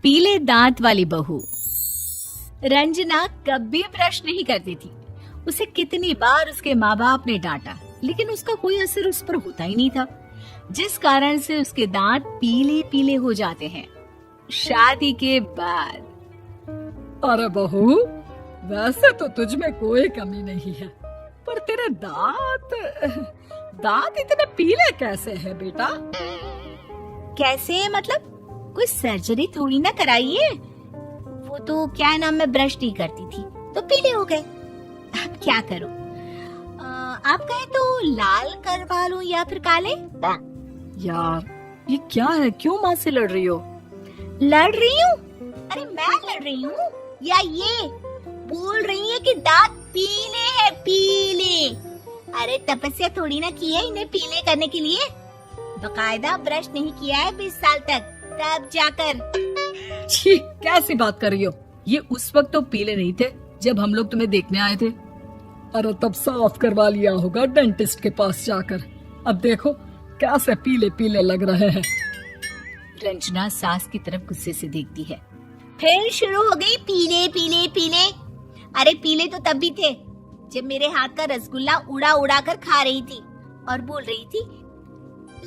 पीले दांत वाली बहू। रंजना कभी ब्रश नहीं करती थी। उसे कितनी बार उसके माँ बाप ने डांटा, लेकिन उसका कोई असर उस पर होता ही नहीं था, जिस कारण से उसके दांत पीले पीले हो जाते हैं। शादी के बाद। अरे बहू, वैसे तो तुझ में कोई कमी नहीं है, पर तेरे दांत इतने पीले कैसे हैं बेटा? कैसे मतलब? कोई सर्जरी थोड़ी ना कराइए। वो तो क्या नाम, मैं ब्रश नहीं करती थी तो पीले हो गए। अब क्या करूं? आप कहे तो लाल करवा लूं या फिर काले? यार ये क्या है, क्यों माँ से लड़ रही हो? लड़ रही हूँ? अरे मैं लड़ रही हूँ या ये बोल रही है कि दांत पीले हैं, पीले? अरे तपस्या थोड़ी ना की है इन्हें पीले करने के लिए। बकायदा ब्रश नहीं किया है 20 साल तक, तब जाकर। छी, कैसी बात कर रही हो? ये उस वक्त तो पीले नहीं थे जब हम लोग तुम्हें देखने आए थे। अरे तब साफ करवा लिया होगा डेंटिस्ट के पास जाकर। अब देखो कैसे पीले पीले लग रहे हैं। रंजना सास की तरफ गुस्से से देखती है। फिर शुरू हो गई पीले पीले पीले। अरे पीले तो तब भी थे जब मेरे हाथ का रसगुल्ला उड़ा उड़ा कर खा रही थी और बोल रही थी,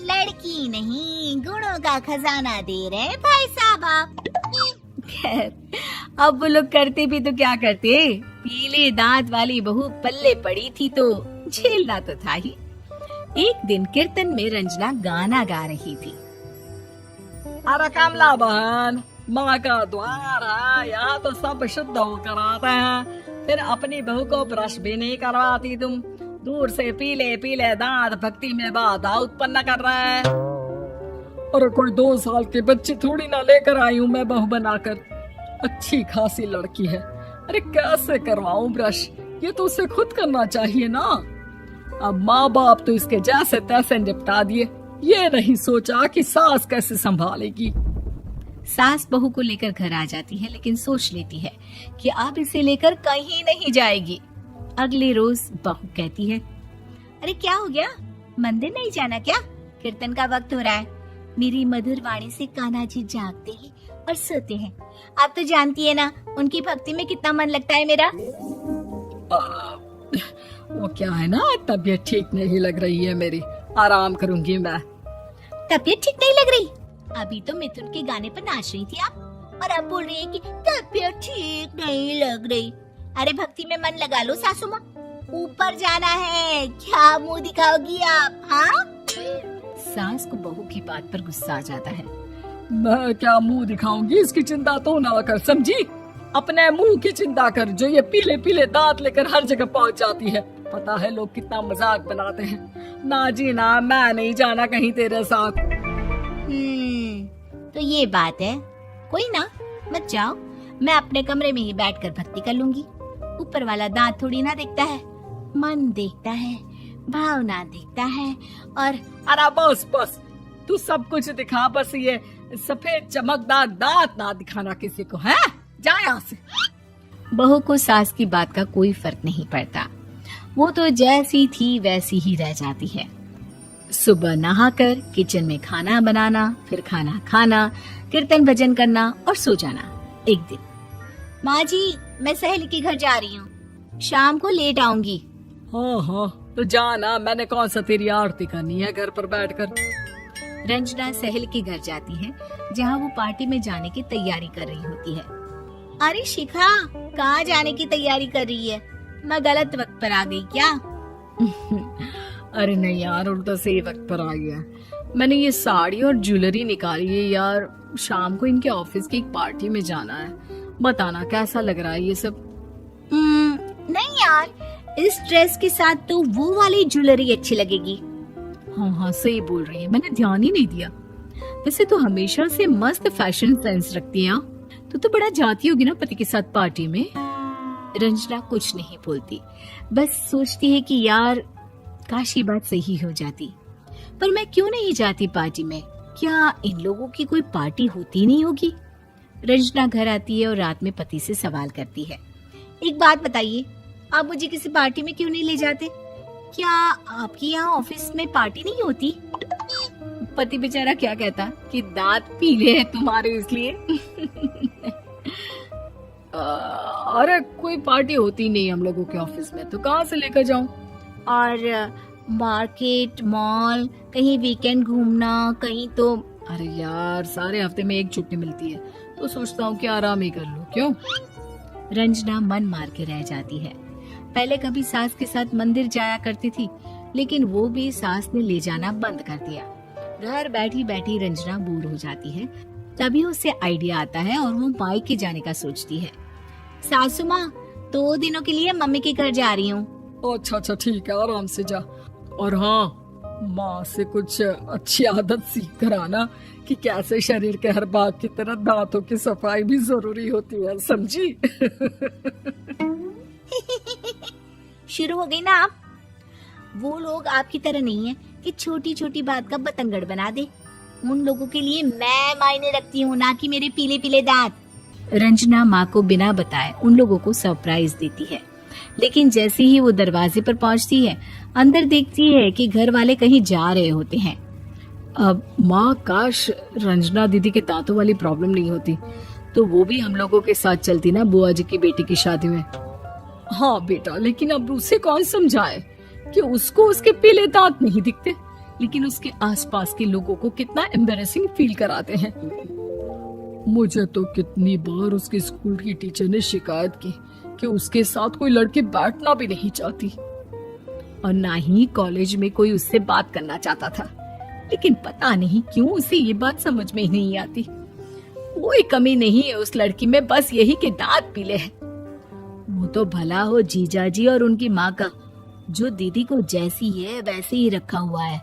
लड़की नहीं गुणों का खजाना दे रहे भाई साहब आप। खैर, अब वो लोग करते भी तो क्या करते, पीले दांत वाली बहू पल्ले पड़ी थी तो झेलना तो था ही। एक दिन कीर्तन में रंजना गाना गा रही थी। अरे कमला बहन, माँ का द्वार है, यहाँ तो सब शुद्ध होकर आते हैं, फिर अपनी बहू को ब्रश भी नहीं करवाती तुम। दूर से पीले पीले दांत भक्ति में बाधा उत्पन्न कर रहे हैं। अरे कोई 2 साल के बच्चे थोड़ी ना लेकर आई हूँ मैं बहू बनाकर। अच्छी खासी लड़की है, अरे कैसे करवाऊं ब्रश? ये तो उसे खुद करना चाहिए ना। अब माँ बाप तो इसके जैसे तैसे निपटा दिए, ये नहीं सोचा कि सास कैसे संभालेगी। सास बहू को लेकर घर आ जाती है, लेकिन सोच लेती है कि अब इसे लेकर कहीं नहीं जाएगी। अगले रोज बहू कहती है, अरे क्या हो गया, मंदिर नहीं जाना क्या? कीर्तन का वक्त हो रहा है। मेरी मधुर वाणी से कान्हा जी जागते हैं और सोते हैं। आप तो जानती है ना उनकी भक्ति में कितना मन लगता है मेरा। वो क्या है ना, तबीयत ठीक नहीं लग रही है मेरी, आराम करूंगी मैं। तबीयत ठीक नहीं लग रही? अभी तो मिथुन के गाने पर नाच रही थी आप, और अब बोल रही है कि तबीयत ठीक नहीं लग रही। अरे भक्ति में मन लगा लो सासू माँ, ऊपर जाना है, क्या मुंह दिखाओगी आप? हाँ? सास को बहू की बात पर गुस्सा आ जाता है। मैं क्या मुंह दिखाऊंगी, इसकी चिंता तो ना कर, समझी? अपने मुंह की चिंता कर, जो ये पीले पीले दांत लेकर हर जगह पहुंच जाती है। पता है लोग कितना मजाक बनाते हैं। ना जी ना, मैं नहीं जाना कहीं तेरे साथ। तो ये बात है, कोई ना, मत जाओ, मैं अपने कमरे में ही बैठकर भक्ति कर लूंगी। ऊपर वाला दांत थोड़ी ना देखता है, मन देखता है, भावना देखता है। और अरे बस बस, तू सब कुछ दिखा, बस ये सफेद चमकदार दांत ना दिखाना किसी को, है? जा यहाँ से। बहू को सास की बात का कोई फर्क नहीं पड़ता, वो तो जैसी थी वैसी ही रह जाती है। सुबह नहाकर किचन में खाना बनाना, फिर खाना खाना, कीर्तन भजन करना और सो जाना। एक दिन, माँ जी मैं सहेली के घर जा रही हूँ, शाम को लेट आऊंगी। हाँ हाँ, तो जाना, मैंने कौन सा तेरी आरती करनी है घर पर बैठकर। रंजना सहेली के घर जाती है, जहाँ वो पार्टी में जाने की तैयारी कर रही होती है। अरे शिखा, कहाँ जाने की तैयारी कर रही है? मैं गलत वक्त पर आ गई क्या? अरे नहीं यार, उल्टा सही वक्त पर आ गया। मैंने ये साड़ी और ज्वेलरी निकाली है यार, शाम को इनके ऑफिस की एक पार्टी में जाना है। बताना कैसा लग रहा है ये सब? नहीं यार, इस ड्रेस के साथ तो वो वाली ज्वेलरी अच्छी लगेगी। हाँ हाँ सही बोल रही है, मैंने ध्यान ही नहीं दिया। वैसे तो हमेशा से मस्त फैशन सेंस रखती है। तो बड़ा जाती होगी ना पति के साथ पार्टी में। रंजना कुछ नहीं बोलती, बस सोचती है कि यार काश ये बात सही हो जाती, पर मैं क्यों नहीं जाती पार्टी में? क्या इन लोगों की कोई पार्टी होती नहीं होगी? रंजना घर आती है और रात में पति से सवाल करती है, एक बात बताइए, आप मुझे किसी पार्टी में क्यों नहीं ले जाते? क्या आपके यहाँ ऑफिस में पार्टी नहीं होती? पति बेचारा क्या कहता कि दांत पीले हैं तुम्हारे इसलिए। अरे कोई पार्टी होती नहीं हम लोगों के ऑफिस में, तो कहाँ से लेकर जाऊं? और मार्केट, मॉल, कहीं वीकेंड घूमना, कहीं तो। अरे यार सारे हफ्ते में एक छुट्टी मिलती है, तो सोचता हूँ कि आराम ही कर लूं। क्यों? रंजना मन मार के रह जाती है। पहले कभी सास के साथ मंदिर जाया करती थी, लेकिन वो भी सास ने ले जाना बंद कर दिया। घर बैठी बैठी रंजना बोर हो जाती है। तभी उसे आइडिया आता है और वो मायके जाने का सोचती है। सासू माँ, 2 दिनों के लिए मम्मी के घर जा रही हूँ। अच्छा ठीक है, आराम से जा। और हाँ, माँ से कुछ अच्छी आदत सीख कर आना कि कैसे शरीर के हर भाग की तरह दांतों की सफाई भी जरूरी होती है, समझी? शुरू हो गई ना आप। वो लोग आपकी तरह नहीं है कि छोटी छोटी बात का बतंगड़ बना दे। उन लोगों के लिए मैं मायने रखती हूँ, ना कि मेरे पीले पीले दांत। रंजना माँ को बिना बताए उन लोगों को सरप्राइज देती है, लेकिन जैसे ही वो दरवाजे पर पहुंचती है, अंदर देखती है कि घर वाले कहीं जा रहे होते हैं। अब माँ, काश रंजना दीदी के दांतों वाली प्रॉब्लम नहीं होती, तो वो भी हम लोगों के साथ चलती ना बुआ जी की बेटी की शादी में। हाँ बेटा, लेकिन अब उसे कौन समझाए कि उसको उसके पीले दांत नहीं दिखते, लेकिन उसके आसपास के लोगों को कितना एम्बैरेसिंग फील कराते हैं। मुझे तो कितनी बार उसके स्कूल की टीचर ने शिकायत की कि उसके साथ कोई लड़की बैठना भी नहीं चाहती, और ना ही कॉलेज में कोई उससे बात करना चाहता था। लेकिन पता नहीं क्यों उसे ये बात समझ में ही नहीं आती। कोई कमी नहीं है उस लड़की में, बस यही कि दांत पीले हैं। वो तो भला हो जीजा जी और उनकी माँ का, जो दीदी को जैसी है वैसे ही रखा हुआ है।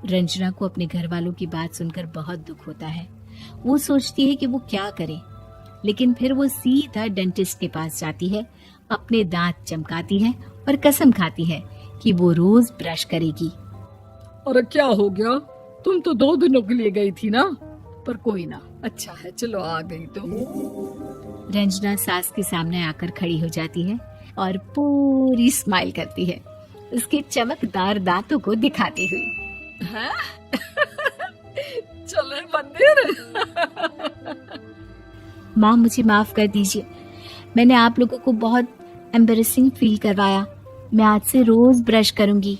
रंजना को अपने घर वालों की बात सुनकर बहुत दुख होता है। वो सोचती है कि वो क्या करे, लेकिन फिर वो सीधा डेंटिस्ट के पास जाती है, अपने दांत चमकाती है और कसम खाती है कि वो रोज ब्रश करेगी। अरे क्या हो गया? तुम तो 2 दिनों के लिए गई थी ना, पर कोई ना, अच्छा है, चलो आ गई तो। रंजना सास के सामने आकर खड़ी हो जाती है और पूरी स्माइल करती है, उसके चमकदार दांतों को दिखाती हुई। चले मंदिर। माँ, मुझे माफ कर दीजिए, मैंने आप लोगों को बहुत एम्बैरेसिंग फील करवाया। मैं आज से रोज ब्रश करूंगी।